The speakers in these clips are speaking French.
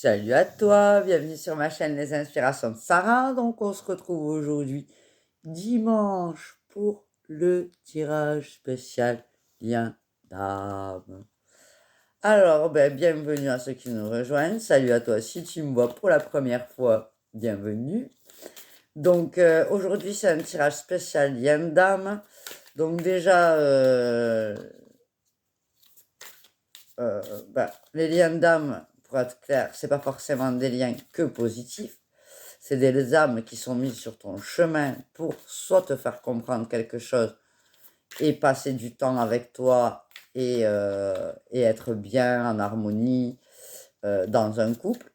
Salut à toi, bienvenue sur ma chaîne Les Inspirations de Sarah. Donc on se retrouve aujourd'hui dimanche pour le tirage spécial lien d'âme. Alors bienvenue à ceux qui nous rejoignent. Salut à toi si tu me vois pour la première fois, bienvenue. Donc aujourd'hui c'est un tirage spécial lien d'âme. Donc déjà les liens d'âme, pour être clair, c'est pas forcément des liens que positifs. C'est des âmes qui sont mises sur ton chemin pour soit te faire comprendre quelque chose et passer du temps avec toi et être bien en harmonie dans un couple,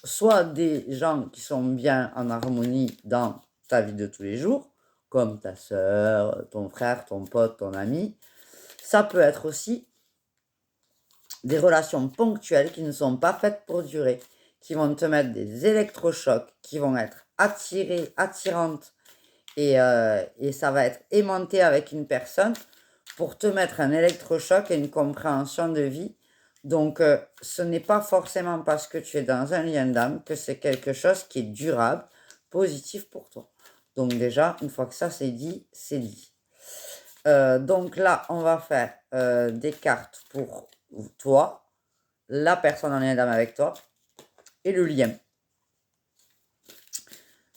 soit des gens qui sont bien en harmonie dans ta vie de tous les jours, comme ta soeur, ton frère, ton pote, ton ami. Ça peut être aussi des relations ponctuelles qui ne sont pas faites pour durer, qui vont te mettre des électrochocs, qui vont être attirantes, et ça va être aimanté avec une personne pour te mettre un électrochoc et une compréhension de vie. Donc, ce n'est pas forcément parce que tu es dans un lien d'âme que c'est quelque chose qui est durable, positif pour toi. Donc déjà, une fois que ça c'est dit, c'est dit. Donc là, on va faire des cartes pour toi, la personne en lien d'âme avec toi et le lien.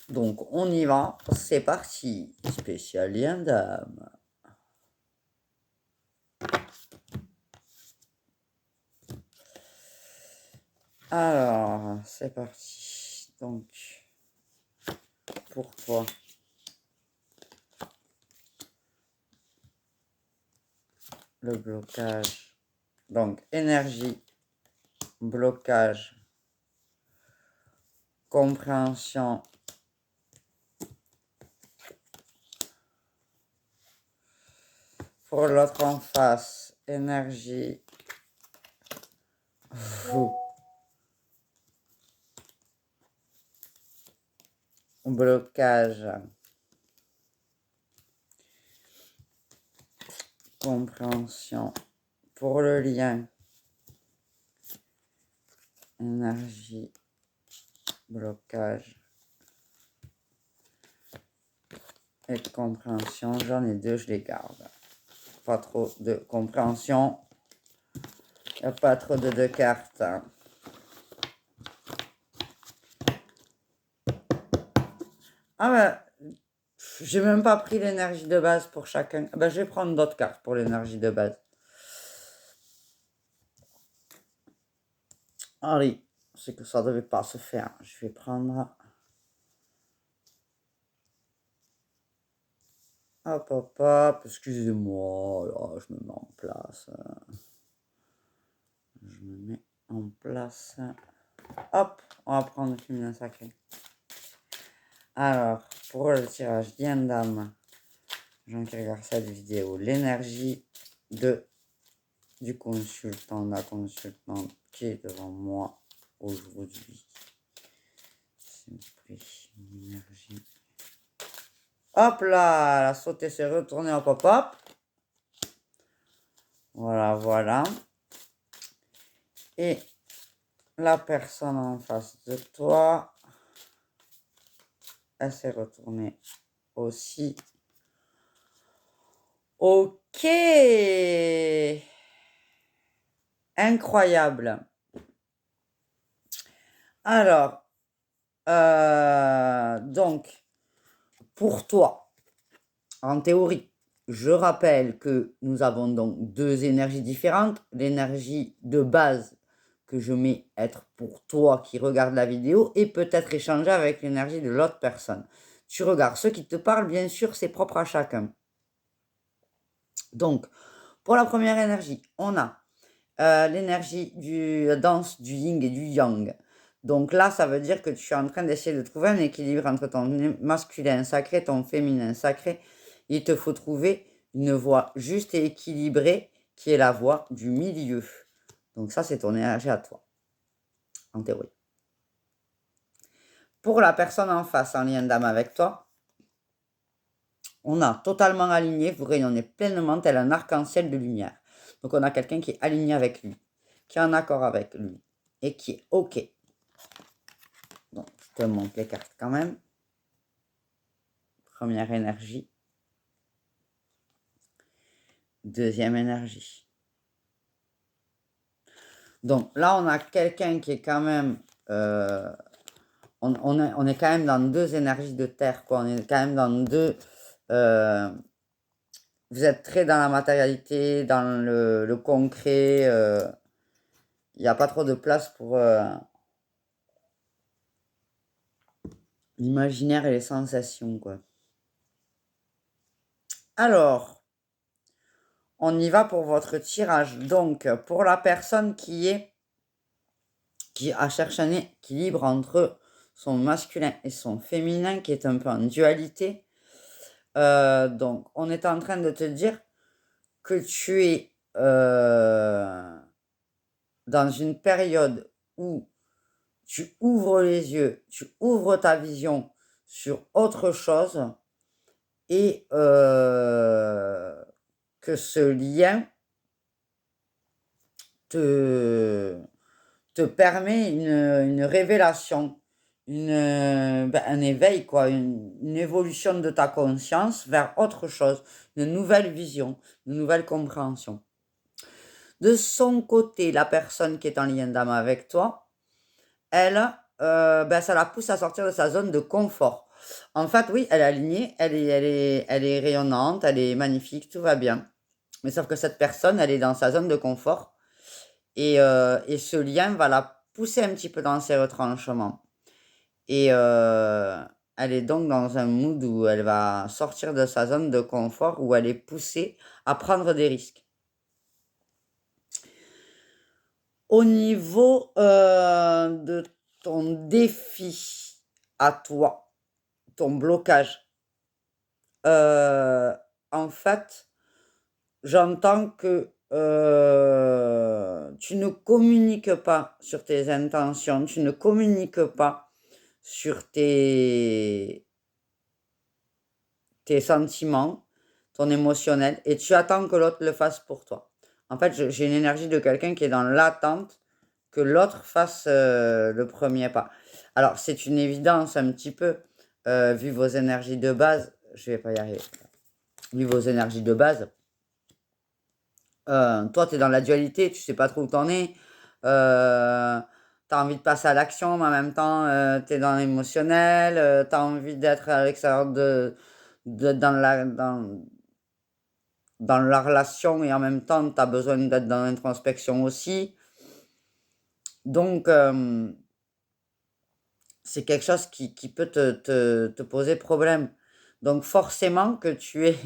Donc on y va, c'est parti. Spécial lien d'âme. Alors, c'est parti. Donc, pour toi, le blocage. Donc, énergie, blocage, compréhension. Pour l'autre en face, énergie, vous. Blocage, compréhension. Pour le lien, énergie, blocage et compréhension. J'en ai deux, je les garde. Pas trop de compréhension. Il n'y a pas trop de deux cartes. Ah ben, j'ai même pas pris l'énergie de base pour chacun. Ben, je vais prendre d'autres cartes pour l'énergie de base. Allez, c'est que ça devait pas se faire. Je vais prendre... Hop, hop, hop. Excusez-moi, là, je me mets en place. Je me mets en place. Hop, on va prendre le féminin sacré. Alors, pour le tirage d'âme, Jean qui regarde cette vidéo, l'énergie du consultant, la consultante qui est devant moi aujourd'hui. Une énergie. Hop là, la sautée s'est retournée en pop-up. Voilà, voilà. Et la personne en face de toi, elle s'est retournée aussi. Ok. Incroyable. Alors, donc, pour toi, en théorie, je rappelle que nous avons donc deux énergies différentes. L'énergie de base que je mets être pour toi qui regarde la vidéo et peut-être échanger avec l'énergie de l'autre personne. Tu regardes ce qui te parle, bien sûr, c'est propre à chacun. Donc, pour la première énergie, on a l'énergie du danse du yin et du yang. Donc là, ça veut dire que tu es en train d'essayer de trouver un équilibre entre ton masculin sacré et ton féminin sacré. Il te faut trouver une voie juste et équilibrée qui est la voie du milieu. Donc ça, c'est ton énergie à toi, en théorie. Pour la personne en face, en lien d'âme avec toi, on a totalement aligné, vous rayonnez pleinement tel un arc-en-ciel de lumière. Donc on a quelqu'un qui est aligné avec lui, qui est en accord avec lui et qui est OK. Donc, je te montre les cartes quand même. Première énergie. Deuxième énergie. Donc là, on a quelqu'un qui est quand même... on est quand même dans deux énergies de terre, quoi. On est quand même dans deux... vous êtes très dans la matérialité, dans le concret. Il n'y a pas trop de place pour l'imaginaire et les sensations, quoi. Alors, on y va pour votre tirage. Donc, pour la personne qui a cherché un équilibre entre son masculin et son féminin, qui est un peu en dualité. Donc, on est en train de te dire que tu es dans une période où tu ouvres les yeux, tu ouvres ta vision sur autre chose et que ce lien te permet une révélation, un éveil, quoi, une évolution de ta conscience vers autre chose, une nouvelle vision, une nouvelle compréhension. De son côté, la personne qui est en lien d'âme avec toi, elle, ça la pousse à sortir de sa zone de confort. En fait, oui, elle est alignée, elle est rayonnante, elle est magnifique, tout va bien. Mais sauf que cette personne, elle est dans sa zone de confort. Et ce lien va la pousser un petit peu dans ses retranchements. Et elle est donc dans un mood où elle va sortir de sa zone de confort, où elle est poussée à prendre des risques. Au niveau de ton défi à toi, ton blocage, en fait, j'entends que tu ne communiques pas sur tes intentions, tu ne communiques pas sur tes sentiments, ton émotionnel, et tu attends que l'autre le fasse pour toi. En fait, j'ai une énergie de quelqu'un qui est dans l'attente que l'autre fasse le premier pas. Alors, c'est une évidence un petit peu, vu vos énergies de base, je vais pas y arriver, vu vos énergies de base, toi, tu es dans la dualité, tu sais pas trop où t'en es. Tu as envie de passer à l'action, mais en même temps, tu es dans l'émotionnel. Tu as envie d'être à l'extérieur dans la relation et en même temps, tu as besoin d'être dans l'introspection aussi. Donc, c'est quelque chose qui peut te poser problème. Donc forcément que tu es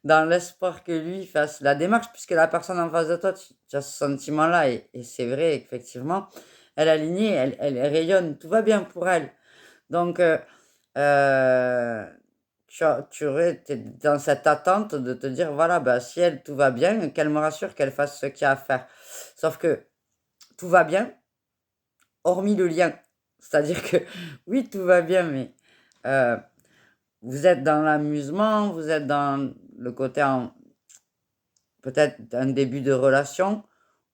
dans l'espoir que lui fasse la démarche, puisque la personne en face de toi, tu as ce sentiment-là, et c'est vrai, effectivement, elle est alignée, elle rayonne, tout va bien pour elle. Donc, t'es dans cette attente de te dire, voilà, bah, si elle, tout va bien, qu'elle me rassure, qu'elle fasse ce qu'il y a à faire. Sauf que tout va bien, hormis le lien. C'est-à-dire que oui, tout va bien, mais vous êtes dans l'amusement, vous êtes dans le côté peut-être un début de relation,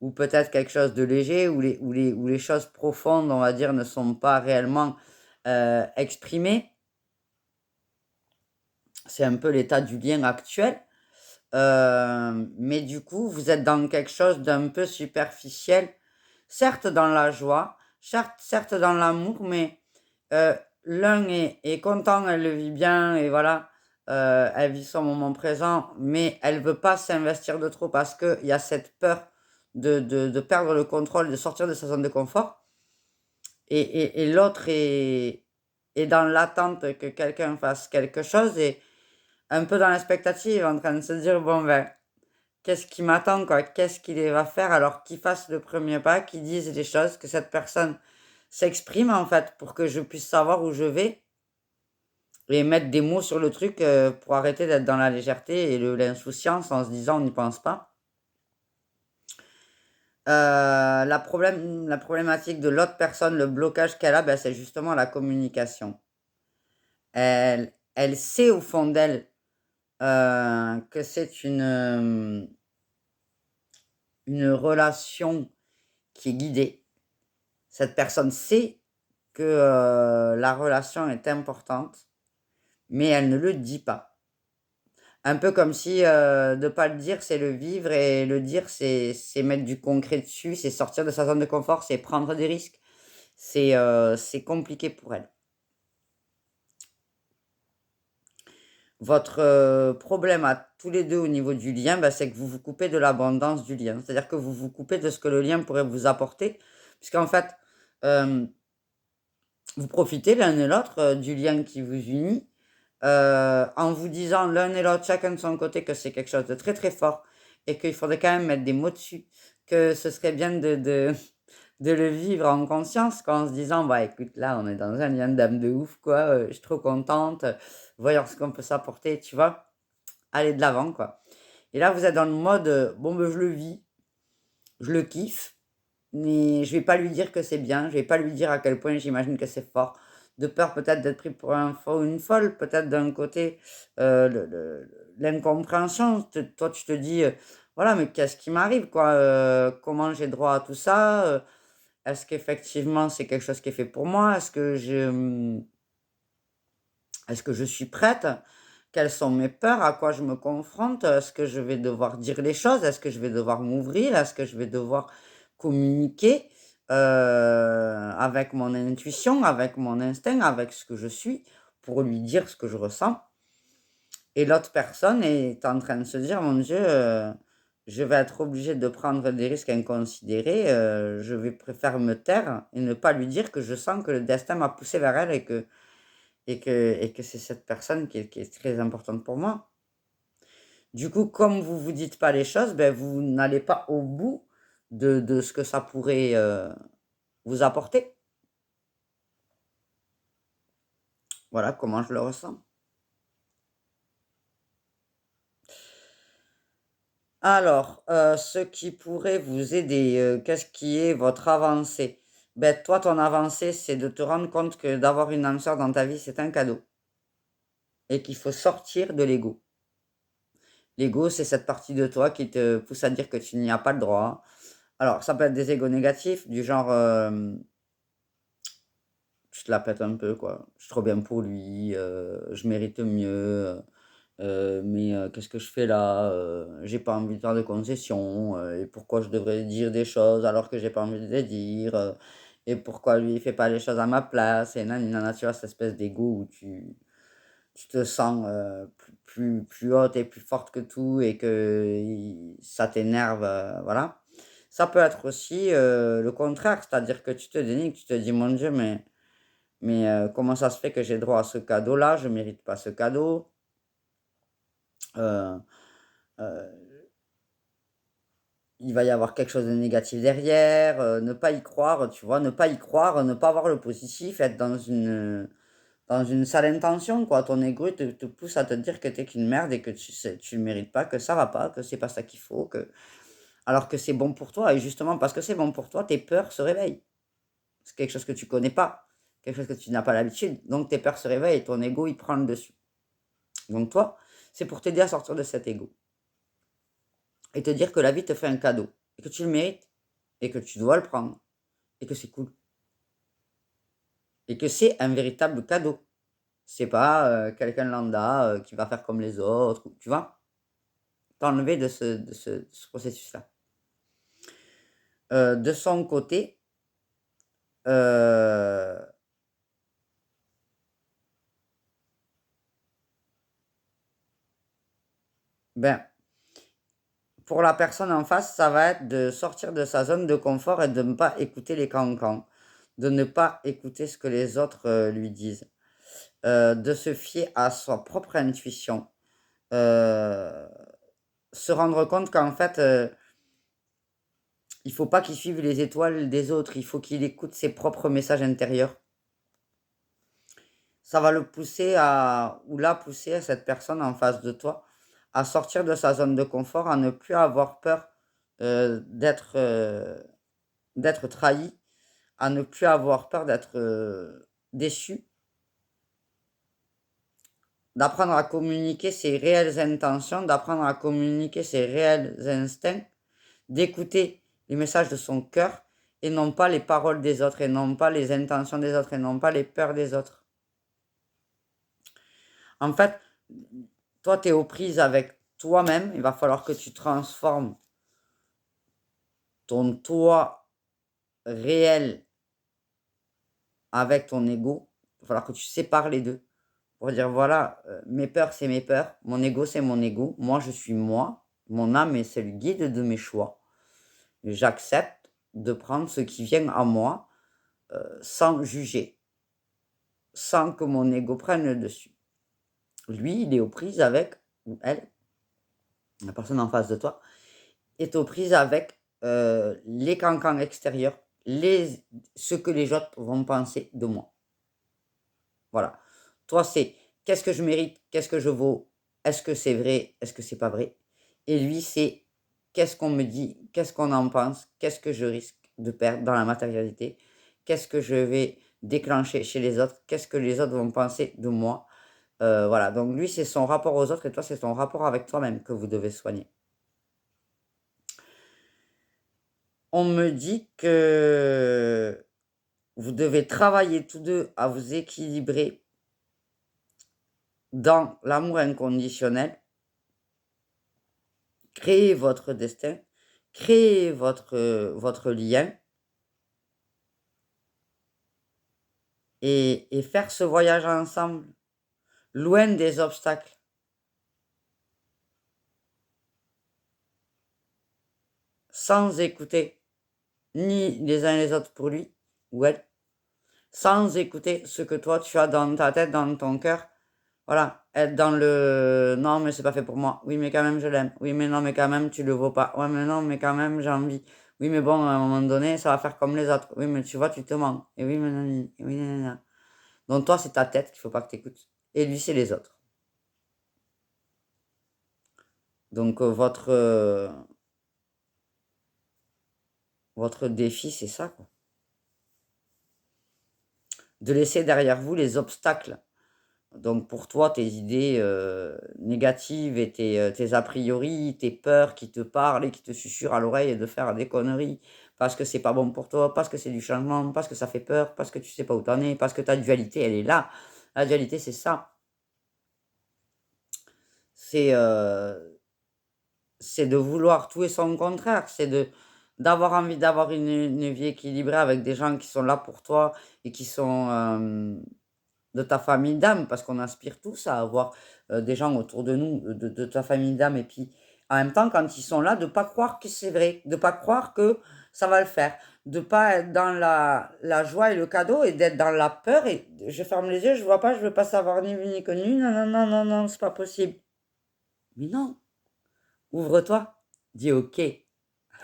ou peut-être quelque chose de léger, où les choses profondes, on va dire, ne sont pas réellement exprimées. C'est un peu l'état du lien actuel. Mais du coup, vous êtes dans quelque chose d'un peu superficiel, certes dans la joie, certes dans l'amour, mais l'un est content, elle le vit bien, et voilà, elle vit son moment présent, mais elle veut pas s'investir de trop parce qu'il y a cette peur de perdre le contrôle, de sortir de sa zone de confort. Et l'autre est dans l'attente que quelqu'un fasse quelque chose et un peu dans l'expectative, en train de se dire, bon ben, qu'est-ce qui m'attend, quoi? Qu'est-ce qu'il va faire? Alors qu'il fasse le premier pas, qu'il dise les choses, que cette personne s'exprime, en fait, pour que je puisse savoir où je vais et mettre des mots sur le truc pour arrêter d'être dans la légèreté et l'insouciance en se disant on n'y pense pas. La problématique de l'autre personne, le blocage qu'elle a, ben, c'est justement la communication. Elle sait au fond d'elle que c'est une relation qui est guidée. Cette personne sait que la relation est importante, mais elle ne le dit pas. Un peu comme si de ne pas le dire, c'est le vivre, et le dire, c'est mettre du concret dessus, c'est sortir de sa zone de confort, c'est prendre des risques. C'est compliqué pour elle. Votre problème à tous les deux au niveau du lien, bah, c'est que vous vous coupez de l'abondance du lien. C'est-à-dire que vous vous coupez de ce que le lien pourrait vous apporter, puisqu'en fait, vous profitez l'un et l'autre du lien qui vous unit, en vous disant l'un et l'autre, chacun de son côté, que c'est quelque chose de très très fort, et qu'il faudrait quand même mettre des mots dessus, que ce serait bien de le vivre en conscience, en se disant, bah écoute, là, on est dans un lien d'âme de ouf, quoi, je suis trop contente, voyons ce qu'on peut s'apporter, tu vois, aller de l'avant, quoi. Et là, vous êtes dans le mode, bon, ben, je le vis, je le kiffe, mais je vais pas lui dire que c'est bien, je vais pas lui dire à quel point j'imagine que c'est fort, de peur peut-être d'être pris pour un faux ou une folle, peut-être d'un côté, l'incompréhension, toi tu te dis, voilà, mais qu'est-ce qui m'arrive, quoi, comment j'ai droit à tout ça, est-ce qu'effectivement c'est quelque chose qui est fait pour moi, est-ce que je suis prête, quelles sont mes peurs, à quoi je me confronte, est-ce que je vais devoir dire les choses, est-ce que je vais devoir m'ouvrir, est-ce que je vais devoir communiquer avec mon intuition, avec mon instinct, avec ce que je suis, pour lui dire ce que je ressens. Et l'autre personne est en train de se dire, mon Dieu, je vais être obligée de prendre des risques inconsidérés, je vais préférer me taire et ne pas lui dire que je sens que le destin m'a poussé vers elle, et que c'est cette personne qui est très importante pour moi. Du coup, comme vous vous dites pas les choses, ben, vous n'allez pas au bout de ce que ça pourrait vous apporter. Voilà comment je le ressens. Alors, ce qui pourrait vous aider, qu'est-ce qui est votre avancée? Ben, toi, ton avancée, c'est de te rendre compte que d'avoir une âme sœur dans ta vie, c'est un cadeau et qu'il faut sortir de l'ego. L'ego, c'est cette partie de toi qui te pousse à dire que tu n'y as pas le droit. Alors, ça peut être des égos négatifs, du genre, tu te la pètes un peu, quoi. Je suis trop bien pour lui, je mérite mieux, mais qu'est-ce que je fais là? J'ai pas envie de faire de concessions, et pourquoi je devrais dire des choses alors que j'ai pas envie de les dire, et pourquoi lui il fait pas les choses à ma place, et nanani nana, tu vois? Cette espèce d'ego où tu te sens, plus haute et plus forte que tout, et que ça t'énerve, voilà. Ça peut être aussi, le contraire, c'est-à-dire que tu te dénigres, tu te dis: «Mon Dieu, mais comment ça se fait que j'ai droit à ce cadeau-là? Je mérite pas ce cadeau». Heu il va y avoir quelque chose de négatif derrière, ne pas y croire, tu vois? Ne pas y croire, ne pas voir le positif, être dans une sale intention, quoi. Ton ego te pousse à te dire que t'es qu'une merde et que tu le mérites pas, que ça va pas, que c'est pas ça qu'il faut, alors que c'est bon pour toi, et justement parce que c'est bon pour toi, tes peurs se réveillent. C'est quelque chose que tu connais pas, quelque chose que tu n'as pas l'habitude, donc tes peurs se réveillent et ton ego, il prend le dessus. Donc toi, c'est pour t'aider à sortir de cet ego et te dire que la vie te fait un cadeau et que tu le mérites et que tu dois le prendre et que c'est cool et que c'est un véritable cadeau. C'est pas, quelqu'un lambda, qui va faire comme les autres, tu vois? T'enlever de ce processus-là. De son côté, heu, ben, pour la personne en face, ça va être de sortir de sa zone de confort et de ne pas écouter les cancans, de ne pas écouter ce que les autres, lui disent, de se fier à sa propre intuition, heu, se rendre compte qu'en fait, il faut pas qu'il suive les étoiles des autres, il faut qu'il écoute ses propres messages intérieurs. Ça va le pousser à, ou la pousser, à cette personne en face de toi, à sortir de sa zone de confort, à ne plus avoir peur, d'être trahi, à ne plus avoir peur d'être, déçu, d'apprendre à communiquer ses réelles intentions, d'apprendre à communiquer ses réels instincts, d'écouter les messages de son cœur et non pas les paroles des autres, et non pas les intentions des autres, et non pas les peurs des autres. En fait, toi, tu es aux prises avec toi-même. Il va falloir que tu transformes ton toi réel avec ton ego. Il va falloir que tu sépares les deux. Pour dire, voilà, mes peurs, c'est mes peurs. Mon ego, c'est mon ego. Moi, je suis moi. Mon âme, c'est le guide de mes choix. J'accepte de prendre ce qui vient à moi sans juger, sans que mon ego prenne le dessus. Lui, il est aux prises avec, ou elle, la personne en face de toi, est aux prises avec les cancans extérieurs, ce que les autres vont penser de moi. Voilà. Toi, c'est qu'est-ce que je mérite, qu'est-ce que je vaux, est-ce que c'est vrai, est-ce que c'est pas vrai. Et lui, c'est qu'est-ce qu'on me dit, qu'est-ce qu'on en pense, qu'est-ce que je risque de perdre dans la matérialité, qu'est-ce que je vais déclencher chez les autres, qu'est-ce que les autres vont penser de moi. Voilà, donc lui, c'est son rapport aux autres et toi, c'est ton rapport avec toi-même que vous devez soigner. On me dit que vous devez travailler tous deux à vous équilibrer dans l'amour inconditionnel, créer votre destin, créer votre lien et faire ce voyage ensemble, loin des obstacles. Sans écouter ni les uns les autres pour lui ou elle, sans écouter ce que toi tu as dans ta tête, dans ton cœur. Voilà, être dans le non, mais c'est pas fait pour moi. Oui, mais quand même, je l'aime. Oui, mais non, mais quand même, tu le vaux pas. Ouais, mais non, mais quand même, j'ai envie. Oui, mais bon, à un moment donné, ça va faire comme les autres. Oui, mais tu vois, tu te mens. Et oui, mais non, oui, non. Donc, toi, c'est ta tête qu'il faut pas que tu écoutes. Et lui, c'est les autres. Donc, votre défi, c'est ça, quoi. De laisser derrière vous les obstacles. Donc pour toi, tes idées négatives et tes a priori, tes peurs qui te parlent et qui te susurrent à l'oreille et de faire des conneries parce que c'est pas bon pour toi, parce que c'est du changement, parce que ça fait peur, parce que tu sais pas où t'en es, parce que ta dualité, elle est là. La dualité, c'est ça. C'est de vouloir tout et son contraire. C'est d'avoir envie d'avoir une vie équilibrée avec des gens qui sont là pour toi et qui sont de ta famille d'âme, parce qu'on aspire tous à avoir des gens autour de nous, de ta famille d'âme, et puis en même temps, quand ils sont là, de ne pas croire que c'est vrai, de ne pas croire que ça va le faire, de ne pas être dans la joie et le cadeau, et d'être dans la peur, et je ferme les yeux, je vois pas, je veux pas savoir ni vu ni connu, non, non, non, non, non, c'est pas possible. Mais non, ouvre-toi, dis ok,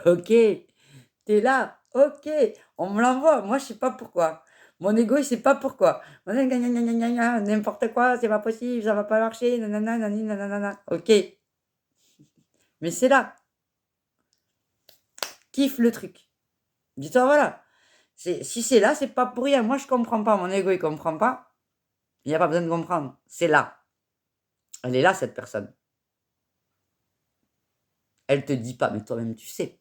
ok, t'es là, ok, on me l'envoie, moi je sais pas pourquoi. Mon ego, il sait pas pourquoi. N'importe quoi, c'est pas possible, ça va pas marcher, nanana, nanana. Ok, mais c'est là. Kiffe le truc. Dis-toi, voilà. Si c'est là, c'est pas pour rien. Moi, je comprends pas. Mon ego, il comprend pas. Il n'y a pas besoin de comprendre. C'est là. Elle est là, cette personne. Elle te dit pas, mais toi-même, tu sais.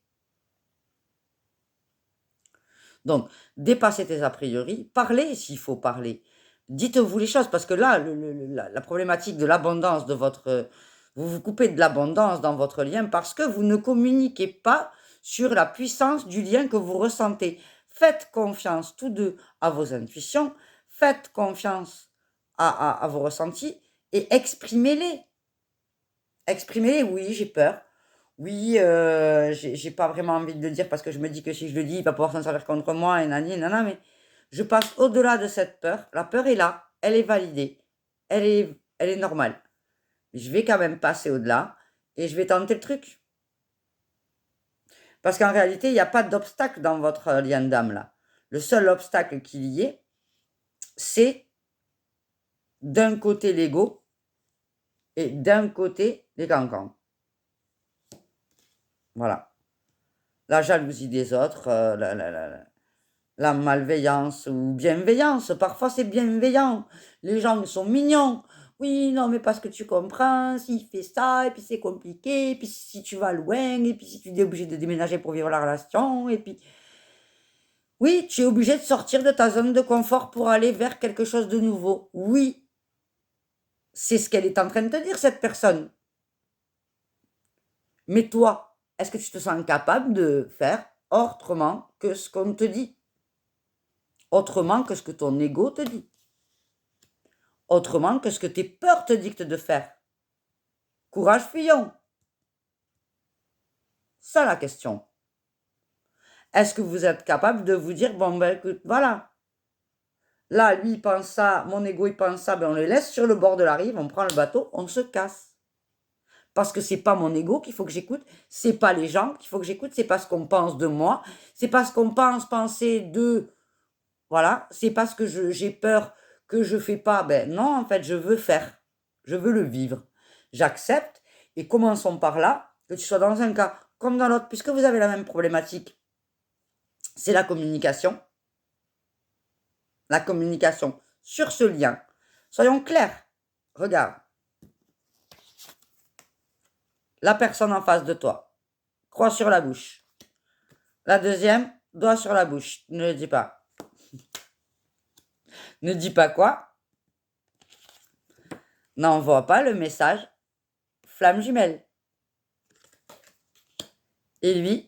Donc, dépassez tes a priori, parlez s'il faut parler. Dites-vous les choses, parce que là, la problématique de l'abondance de votre... Vous vous coupez de l'abondance dans votre lien parce que vous ne communiquez pas sur la puissance du lien que vous ressentez. Faites confiance tous deux à vos intuitions, faites confiance à vos ressentis et exprimez-les. Exprimez-les, oui, j'ai peur. Oui, j'ai pas vraiment envie de le dire parce que je me dis que si je le dis, il va pouvoir s'en servir contre moi et nani, nana, mais je passe au-delà de cette peur. La peur est là, elle est validée, elle est normale. Je vais quand même passer au-delà et je vais tenter le truc. Parce qu'en réalité, il n'y a pas d'obstacle dans votre lien d'âme là. Le seul obstacle qu'il y ait, c'est d'un côté l'ego et d'un côté les cancans. Voilà. La jalousie des autres, la malveillance ou bienveillance. Parfois, c'est bienveillant. Les gens sont mignons. Oui, non, mais parce que tu comprends, s'il fait ça, et puis c'est compliqué, et puis si tu vas loin, et puis si tu es obligé de déménager pour vivre la relation, et puis... Oui, tu es obligé de sortir de ta zone de confort pour aller vers quelque chose de nouveau. Oui, c'est ce qu'elle est en train de te dire, cette personne. Mais toi, est-ce que tu te sens capable de faire autrement que ce qu'on te dit? Autrement que ce que ton ego te dit? Autrement que ce que tes peurs te dictent de faire? Courage, fillon. Ça, la question. Est-ce que vous êtes capable de vous dire, bon, ben écoute, voilà. Là, lui, il pense ça, mon ego, il pense ça, ben on le laisse sur le bord de la rive, on prend le bateau, on se casse. Parce que c'est pas mon ego qu'il faut que j'écoute, c'est pas les gens qu'il faut que j'écoute, c'est pas ce qu'on pense de moi, c'est pas ce qu'on pense penser de, voilà, c'est parce que j'ai peur que je fais pas, ben non, en fait, je veux faire, je veux le vivre, j'accepte, et commençons par là, que tu sois dans un cas comme dans l'autre, puisque vous avez la même problématique, c'est la communication sur ce lien. Soyons clairs, regarde, la personne en face de toi, croix sur la bouche. La deuxième, doigt sur la bouche. Ne le dis pas. Ne dis pas quoi? N'envoie pas le message flamme jumelle. Et lui,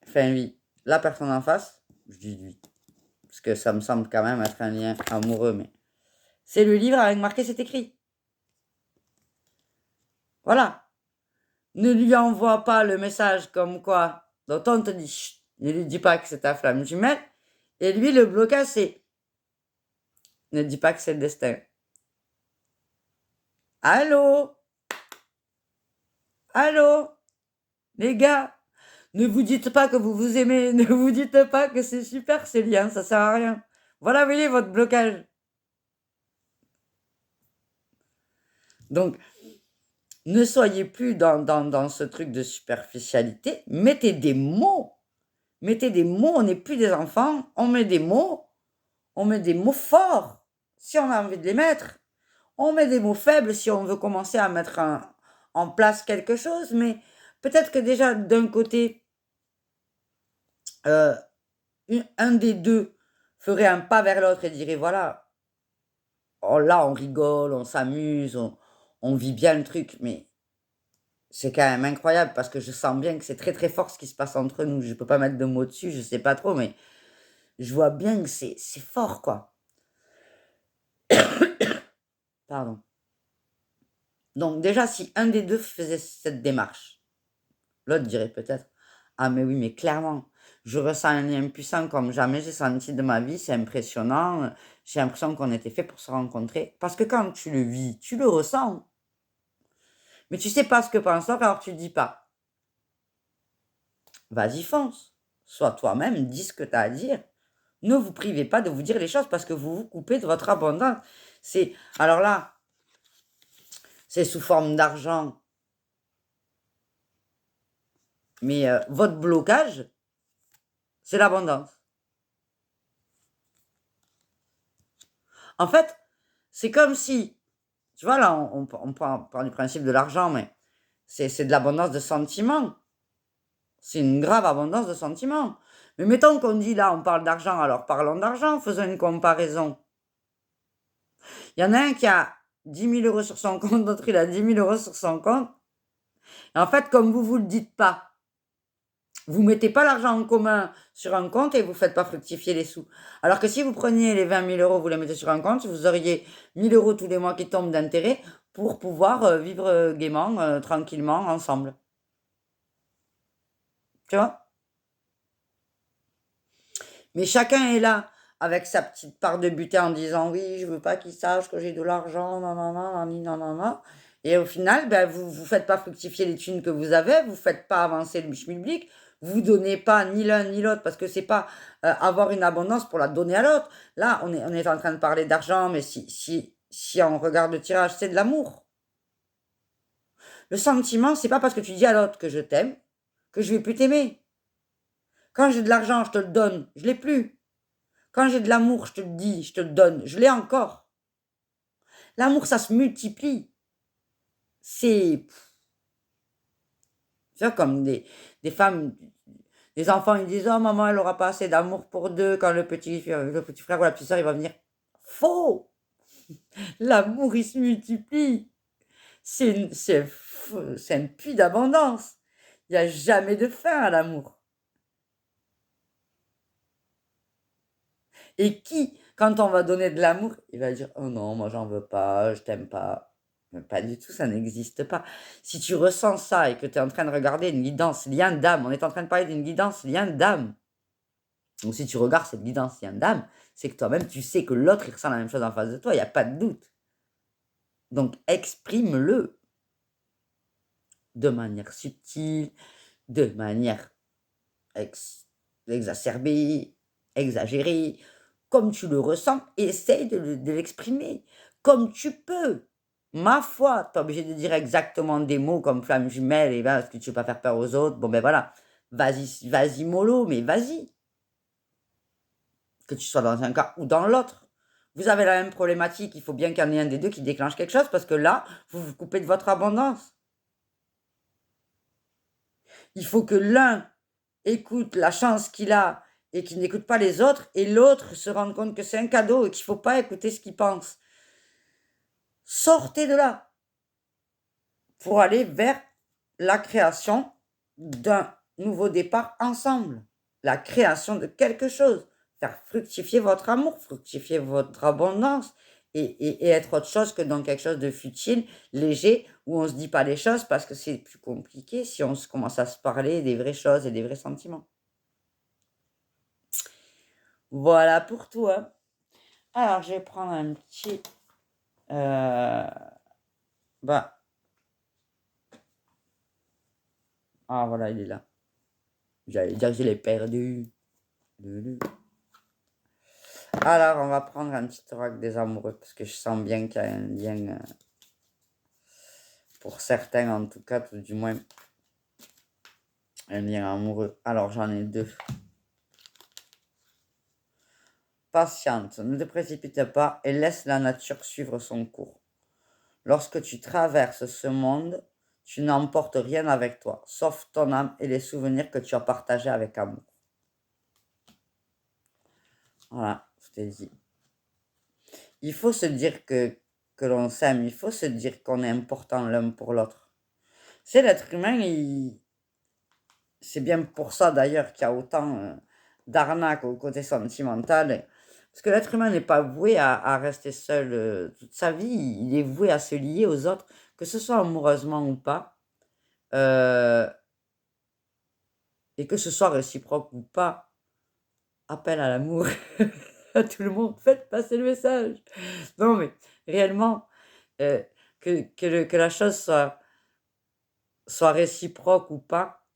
enfin lui, la personne en face, je dis lui, parce que ça me semble quand même être un lien amoureux, mais c'est le livre avec marqué c'est écrit. Voilà. Ne lui envoie pas le message comme quoi, dont on te dit, chut, ne lui dis pas que c'est ta flamme jumelle. Et lui, le blocage, c'est, ne dis pas que c'est le destin. Allô? Allô? Les gars, ne vous dites pas que vous vous aimez, ne vous dites pas que c'est super ces liens, ça sert à rien. Voilà, voyez votre blocage. Donc, ne soyez plus dans ce truc de superficialité, mettez des mots. Mettez des mots, on n'est plus des enfants, on met des mots forts si on a envie de les mettre. On met des mots faibles si on veut commencer à mettre en place quelque chose, mais peut-être que déjà d'un côté, euh, un des deux ferait un pas vers l'autre et dirait voilà, oh là on rigole, on s'amuse, on vit bien le truc, mais c'est quand même incroyable parce que je sens bien que c'est très très fort ce qui se passe entre nous. Je peux pas mettre de mots dessus, je sais pas trop, mais je vois bien que c'est fort quoi. Pardon. Donc déjà, si un des deux faisait cette démarche, l'autre dirait peut-être, ah mais oui, mais clairement, je ressens un lien puissant comme jamais j'ai senti de ma vie, c'est impressionnant, j'ai l'impression qu'on était fait pour se rencontrer. Parce que quand tu le vis, tu le ressens. Mais tu sais pas ce que pense l'autre, alors tu dis pas. Vas-y, fonce. Sois toi-même, dis ce que tu as à dire. Ne vous privez pas de vous dire les choses parce que vous vous coupez de votre abondance. Alors là, c'est sous forme d'argent. Mais votre blocage, c'est l'abondance. En fait, c'est comme si, tu vois, là, on parle du principe de l'argent, mais c'est de l'abondance de sentiments. C'est une grave abondance de sentiments. Mais mettons qu'on dit là, on parle d'argent, alors parlons d'argent, faisons une comparaison. Il y en a un qui a 10 000 euros sur son compte, l'autre il a 10 000 euros sur son compte. Et en fait, comme vous le dites pas, vous mettez pas l'argent en commun sur un compte et vous faites pas fructifier les sous. Alors que si vous preniez les 20 000 euros, vous les mettez sur un compte, vous auriez 1 000 euros tous les mois qui tombent d'intérêt pour pouvoir vivre gaiement, tranquillement, ensemble. Tu vois? Mais chacun est là avec sa petite part de butin en disant oui, je veux pas qu'il sache que j'ai de l'argent, non, non, non, non, non, non. Et au final, ben, vous faites pas fructifier les thunes que vous avez, vous faites pas avancer le schmilblick, vous donnez pas ni l'un ni l'autre parce que c'est pas avoir une abondance pour la donner à l'autre. Là, on est en train de parler d'argent, mais si on regarde le tirage, c'est de l'amour. Le sentiment, c'est pas parce que tu dis à l'autre que je t'aime que je vais plus t'aimer. Quand j'ai de l'argent, je te le donne, je l'ai plus. Quand j'ai de l'amour, je te le dis, je te le donne, je l'ai encore. L'amour, ça se multiplie. C'est, tu vois, comme des femmes, Les enfants, ils disent, oh maman, elle aura pas assez d'amour pour deux quand le petit frère ou la petite sœur, il va venir. Faux! L'amour, il se multiplie. C'est un puits d'abondance. Il n'y a jamais de fin à l'amour. Et qui, quand on va donner de l'amour, il va dire, oh non, moi j'en veux pas, je t'aime pas. Mais pas du tout, ça n'existe pas. Si tu ressens ça et que tu es en train de regarder une guidance lien d'âme, on est en train de parler d'une guidance lien d'âme. Donc si tu regardes cette guidance lien d'âme, c'est que toi-même, tu sais que l'autre, il ressent la même chose en face de toi, il n'y a pas de doute. Donc exprime-le de manière subtile, de manière exacerbée, exagérée, comme tu le ressens, essaye de l'exprimer, comme tu peux. Ma foi, tu n'es pas obligé de dire exactement des mots comme flamme jumelle, et ben, parce que tu ne veux pas faire peur aux autres, bon ben voilà, vas-y mollo, mais vas-y. Que tu sois dans un cas ou dans l'autre. Vous avez la même problématique, il faut bien qu'il y en ait un des deux qui déclenche quelque chose, parce que là, vous vous coupez de votre abondance. Il faut que l'un écoute la chance qu'il a et qu'il n'écoute pas les autres, et l'autre se rende compte que c'est un cadeau et qu'il ne faut pas écouter ce qu'il pense. Sortez de là pour aller vers la création d'un nouveau départ ensemble. La création de quelque chose. Faire fructifier votre amour, fructifier votre abondance et être autre chose que dans quelque chose de futile, léger, où on ne se dit pas les choses parce que c'est plus compliqué si on commence à se parler des vraies choses et des vrais sentiments. Voilà pour toi. Alors, je vais prendre un petit... bah... Ah, voilà, il est là. J'allais dire que je l'ai perdu. Alors, on va prendre un petit oracle des amoureux, parce que je sens bien qu'il y a un lien, pour certains en tout cas, tout du moins, un lien amoureux. Alors, j'en ai deux. Patiente, ne te précipite pas et laisse la nature suivre son cours. Lorsque tu traverses ce monde, tu n'emportes rien avec toi, sauf ton âme et les souvenirs que tu as partagés avec amour. Voilà, je t'ai dit. Il faut se dire que l'on s'aime, il faut se dire qu'on est important l'un pour l'autre. C'est l'être humain, c'est bien pour ça d'ailleurs qu'il y a autant d'arnaques au côté sentimental. Parce que l'être humain n'est pas voué à rester seul toute sa vie, il est voué à se lier aux autres, que ce soit amoureusement ou pas, et que ce soit réciproque ou pas. Appel à l'amour à tout le monde, faites passer le message. Non mais réellement, que la chose soit réciproque ou pas,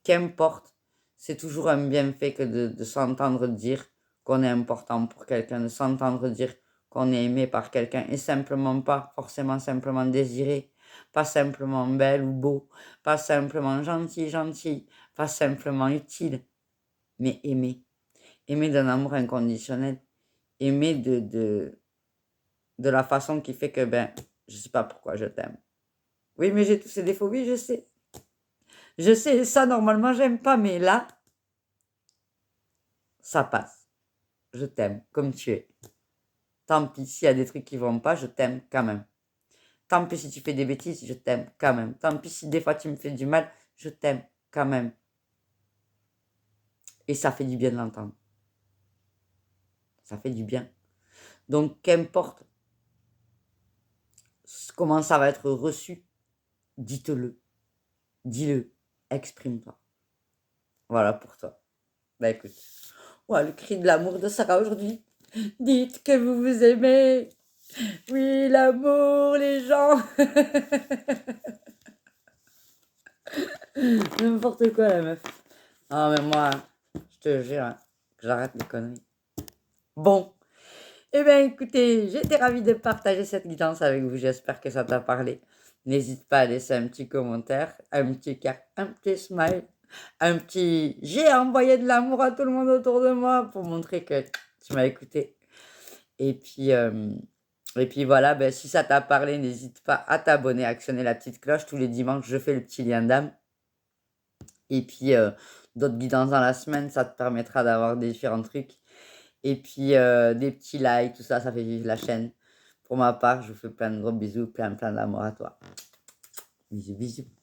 qu'importe, c'est toujours un bienfait que de s'entendre dire qu'on est important pour quelqu'un, de s'entendre dire qu'on est aimé par quelqu'un, et simplement pas forcément simplement désiré, pas simplement belle ou beau, pas simplement gentil, pas simplement utile, mais aimé. Aimer d'un amour inconditionnel, aimer de la façon qui fait que, ben, je sais pas pourquoi je t'aime. Oui, mais j'ai tous ces défauts, oui, je sais. Je sais, ça, normalement, j'aime pas, mais là, ça passe. Je t'aime, comme tu es. Tant pis s'il y a des trucs qui vont pas, je t'aime quand même. Tant pis si tu fais des bêtises, je t'aime quand même. Tant pis si des fois tu me fais du mal, je t'aime quand même. Et ça fait du bien de l'entendre. Ça fait du bien. Donc, qu'importe comment ça va être reçu, dites-le. Dis-le. Exprime-toi. Voilà pour toi. Bah écoute. Ouais, le cri de l'amour de Sarah aujourd'hui. Dites que vous vous aimez. Oui, l'amour, les gens. N'importe quoi, la meuf. Ah, mais moi, je te jure, hein, que j'arrête les conneries. Bon. Eh bien, écoutez, j'étais ravie de partager cette guidance avec vous. J'espère que ça t'a parlé. N'hésite pas à laisser un petit commentaire, un petit cœur, un petit smile, un petit j'ai envoyé de l'amour à tout le monde autour de moi pour montrer que tu m'as écouté. Et puis voilà, ben, si ça t'a parlé, n'hésite pas à t'abonner, à actionner la petite cloche. Tous les dimanches, je fais le petit lien d'âme. Et puis, d'autres guidances dans la semaine, ça te permettra d'avoir des différents trucs. Et puis, des petits likes, tout ça, ça fait vivre la chaîne. Pour ma part, je vous fais plein de gros bisous, plein d'amour à toi. Bisous, bisous.